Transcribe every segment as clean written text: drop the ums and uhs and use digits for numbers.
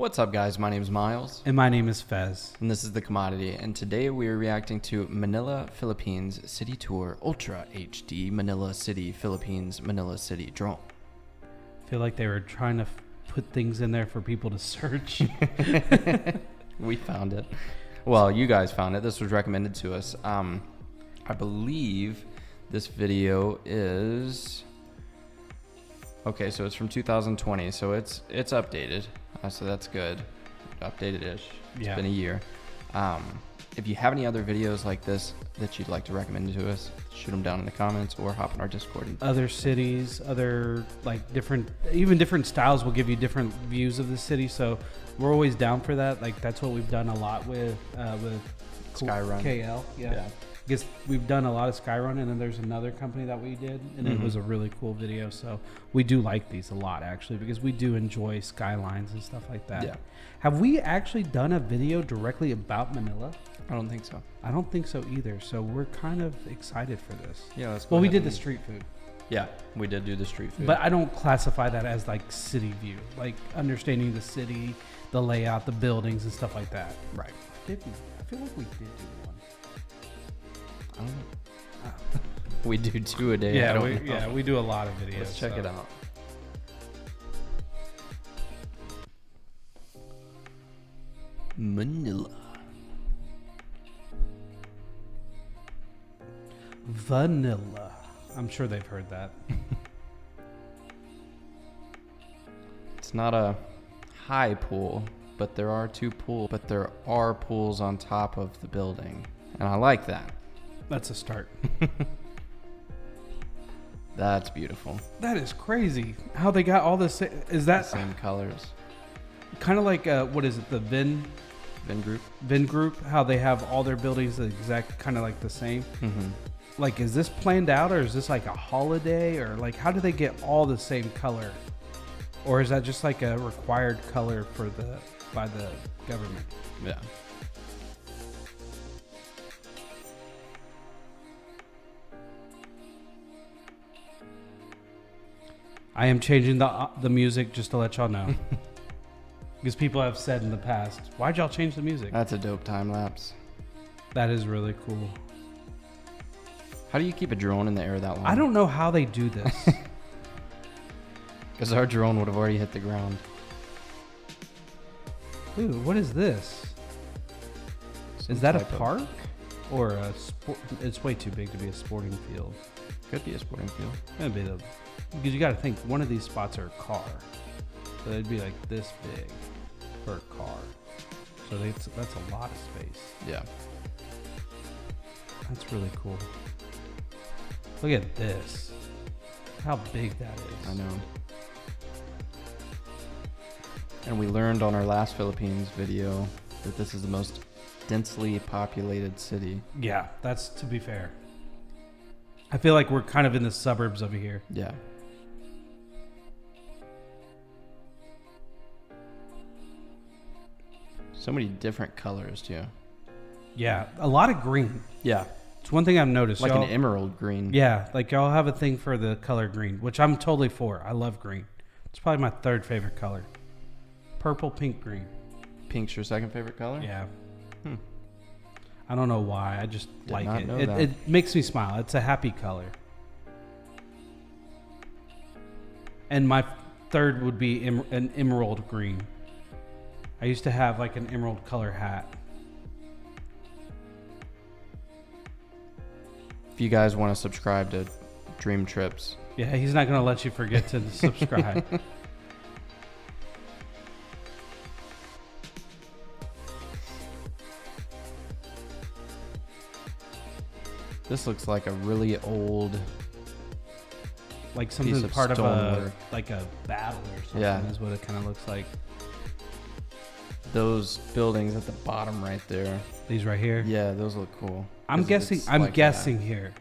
What's up, guys? My name is Miles. And my name is Fez. And this is The Commodity. And today we are reacting to Manila, Philippines City Tour Ultra HD Manila City, Philippines, Manila City Drone. I feel like they were trying to put things in there for people to search. We found it. Well, you guys found it. This was recommended to us. I believe this video is... Okay, so it's from 2020, so it's updated. So that's good. Updated-ish. It's been a year. If you have any other videos like this that you'd like to recommend to us, shoot them down in the comments or hop in our Discord. Other cities, other like different styles will give you different views of the city. So we're always down for that. Like that's what we've done a lot with Skyrun. KL. Yeah. I guess we've done a lot of Skyrun, and then there's another company that we did, and it was a really cool video. So we do like these a lot, actually, because we do enjoy skylines and stuff like that. Yeah. Have we actually done a video directly about Manila? I don't think so. I don't think so either. So we're kind of excited for this. Yeah, let's go. Well, we ahead did the street food. Yeah, we did do the street food. But I don't classify that as like city view, like understanding the city, the layout, the buildings, and stuff like that. Right. Did we? I feel like we did do one. I don't know. We do two a day. Yeah, we do a lot of videos. Let's check it out. Manila. Vanilla. I'm sure they've heard that. It's not a high pool, but there are two pools. But there are pools on top of the building, and I like that. That's a start. That's beautiful. That is crazy. How they got all this? Is that The same colors? kind of like what is it? The Vin Group. How they have all their buildings the exact kind of like the same. Mm-hmm. Like, is this planned out, or is this like a holiday, or like how do they get all the same color, or is that just like a required color by the government? Yeah. I am changing the music just to let y'all know. Because people have said in the past, why'd y'all change the music? That's a dope time lapse. That is really cool. How do you keep a drone in the air that long? I don't know how they do this. Because our drone would have already hit the ground. Ooh, what is this? Is that a park? Or a sport? It's way too big to be a sporting field. Could be a sporting field. That'd be because you got to think one of these spots are a car. So they'd be like this big for a car. So that's a lot of space. Yeah. That's really cool. Look at this. How big that is. I know. And we learned on our last Philippines video that this is the most densely populated city. Yeah, that's to be fair. I feel like we're kind of in the suburbs over here. Yeah. So many different colors too. Yeah, a lot of green. Yeah. It's one thing I've noticed. Like y'all, an emerald green. Yeah, like y'all have a thing for the color green, which I'm totally for. I love green. It's probably my third favorite color. Purple, pink, green. Pink's your second favorite color? Yeah. I don't know why. I just Did like not it. know that. It makes me smile. It's a happy color. And my third would be an emerald green. I used to have like an emerald color hat. If you guys want to subscribe to Dream Trips. Yeah, he's not going to let you forget to subscribe. This looks like a really old, like something piece of part of stonework. like a battle or something. Yeah. Is what it kind of looks like. those buildings at the bottom right there. These right here. Yeah, those look cool. I'm 'Cause guessing. it's I'm like guessing here,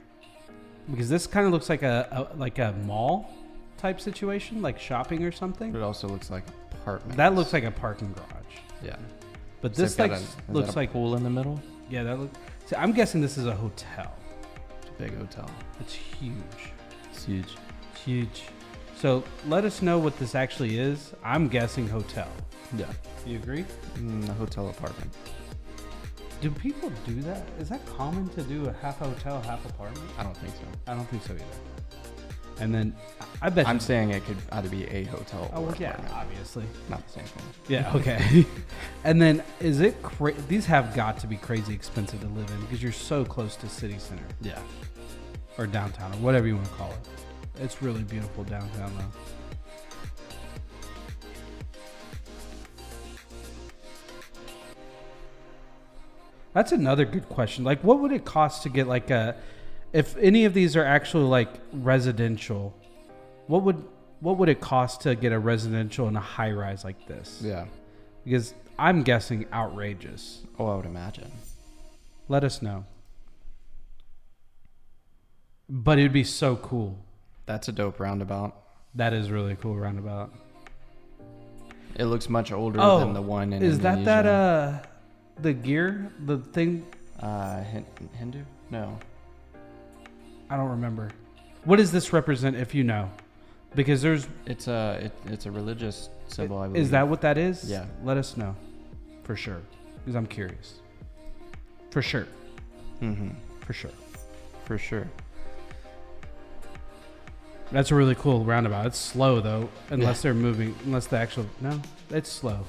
because this kind of looks like a mall type situation, like shopping or something. But it also looks like apartments. That looks like a parking garage. Yeah. But So this they've like got is looks that a like pool in the middle. yeah. That look. See, I'm guessing this is a hotel. It's a big hotel. It's huge. It's huge. Huge. So let us know what this actually is. I'm guessing hotel. Yeah. You agree? A hotel apartment. Do people do that? Is that common to do a half hotel, half apartment? I don't think so. I don't think so either. And then I bet I'm saying it could either be a hotel Oh, or well, yeah, apartment. obviously. Not the same thing. Yeah, okay. And then is it these have got to be crazy expensive to live in because you're so close to city center Yeah. or downtown or whatever you want to call it. It's really beautiful downtown though. That's another good question. Like, what would it cost to get like if any of these are actually like residential, what would it cost to get a residential and a high rise like this? Yeah. Because I'm guessing outrageous. Oh, I would imagine. Let us know. But it'd be so cool. That's a dope roundabout. That is really cool roundabout. It looks much older than the one in Indonesia. The gear, the thing? Hindu? No. I don't remember. What does this represent if you know? Because It's a religious symbol, I believe. Is that what that is? Yeah. Let us know. For sure. Because I'm curious. For sure. Mm-hmm. For sure. For sure. That's a really cool roundabout. It's slow though, unless they're moving. Unless the actual it's slow.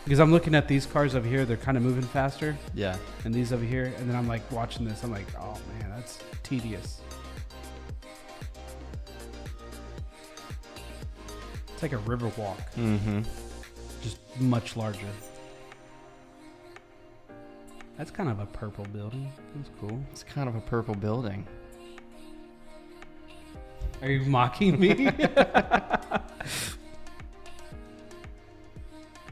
Because I'm looking at these cars over here, they're kind of moving faster, Yeah. and these over here, and then I'm like watching this. I'm like, oh man, that's tedious. It's like a river walk, Mm-hmm. just much larger. That's kind of a purple building. That's cool. It's kind of a purple building. Are you mocking me?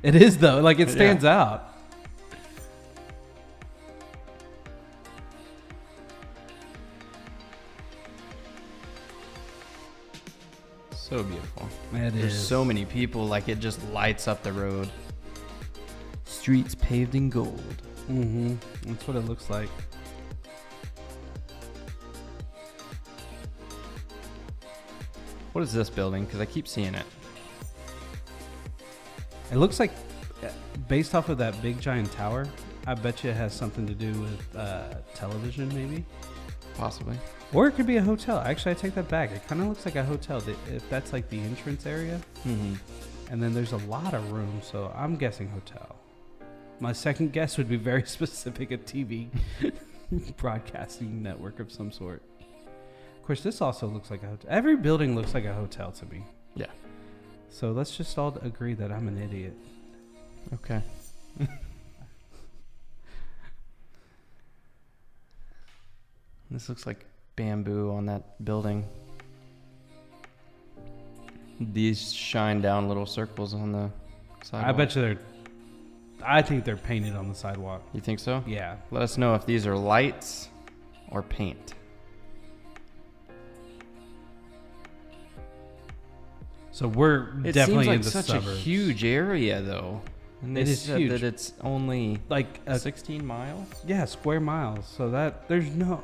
It is though. Like it stands out. So beautiful. It There's is. so many people, like it just lights up the road. Streets paved in gold. Mm-hmm. That's what it looks like. What is this building? Because I keep seeing it. It looks like, based off of that big giant tower, I bet you it has something to do with television, maybe. Possibly. Or it could be a hotel. Actually, I take that back. It kind of looks like a hotel. If that's like the entrance area, Mm-hmm. and then there's a lot of room, so I'm guessing hotel. My second guess would be very specific, a TV broadcasting network of some sort. Of course, this also looks like a hotel. Every building looks like a hotel to me. Yeah. So let's just all agree that I'm an idiot. Okay. This looks like bamboo on that building. These shine down little circles on the sidewalk. I bet you I think they're painted on the sidewalk. You think so? Yeah. Let us know if these are lights or paint. So we're It definitely seems like in the such suburbs. a huge area, though. And they It is said huge. that it's only like 16 miles. yeah, square miles. So that there's no.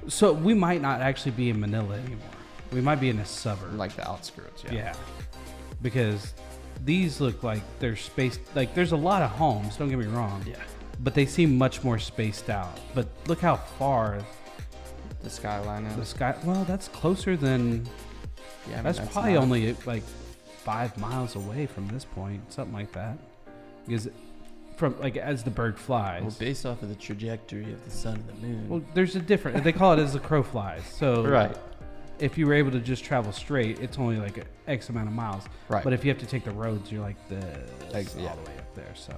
So we might not actually be in Manila anymore. We might be in a suburb. Like the outskirts, yeah. Yeah. Because these look like they're spaced. Like there's a lot of homes. Don't get me wrong. Yeah. But they seem much more spaced out. But look how far The skyline is. the sky. Well, that's closer than. Yeah, I mean, That's probably not- only like 5 miles away from this point, something like that. Because from like as the bird flies. Well, based off of the trajectory of the sun and the moon. Well, there's a different. They call it as the crow flies. So right. if you were able to just travel straight, it's only like X amount of miles. Right. But if you have to take the roads, you're like all yeah. the way up there. So.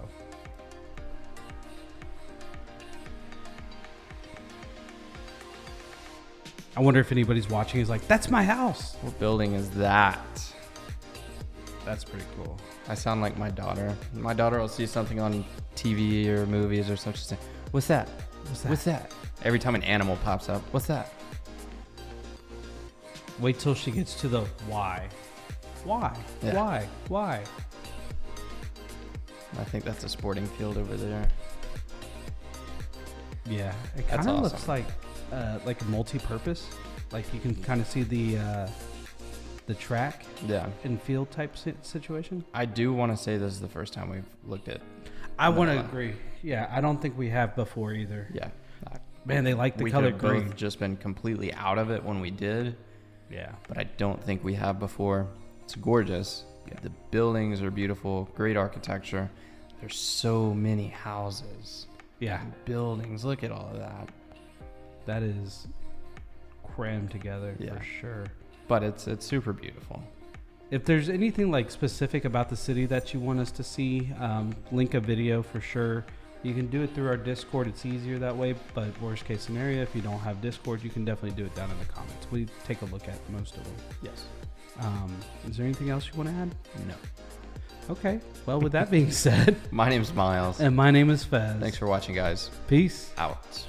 I wonder if anybody's watching is like, that's my house. What building is that? That's pretty cool. I sound like my daughter. My daughter will see something on TV or movies or something. She'll say, "What's that? What's that? What's that?" Every time an animal pops up, "What's that?" Wait till she gets to the why. Why? Yeah. Why? Why? I think that's a sporting field over there. Yeah, it That's kind of awesome. looks like a multi-purpose. Like you can kind of see the the track Yeah. and field type situation. I do want to say this is the first time we've looked at. I want to Manila. agree. Yeah, I don't think we have before either. Yeah. Man, they like the We color could have green. both just been completely out of it when we did, Yeah. but I don't think we have before. It's gorgeous. Yeah. The buildings are beautiful. Great architecture. There's so many houses. Yeah. Buildings. Look at all of that. That is crammed together Yeah. for sure. But it's super beautiful. If there's anything like specific about the city that you want us to see, link a video for sure. You can do it through our Discord. It's easier that way. But worst case scenario, if you don't have Discord, you can definitely do it down in the comments. We take a look at most of them. Yes. Is there anything else you want to add? No. Okay. Well, with that being said, My name's Miles. and my name is Fez. Thanks for watching, guys. Peace. Out.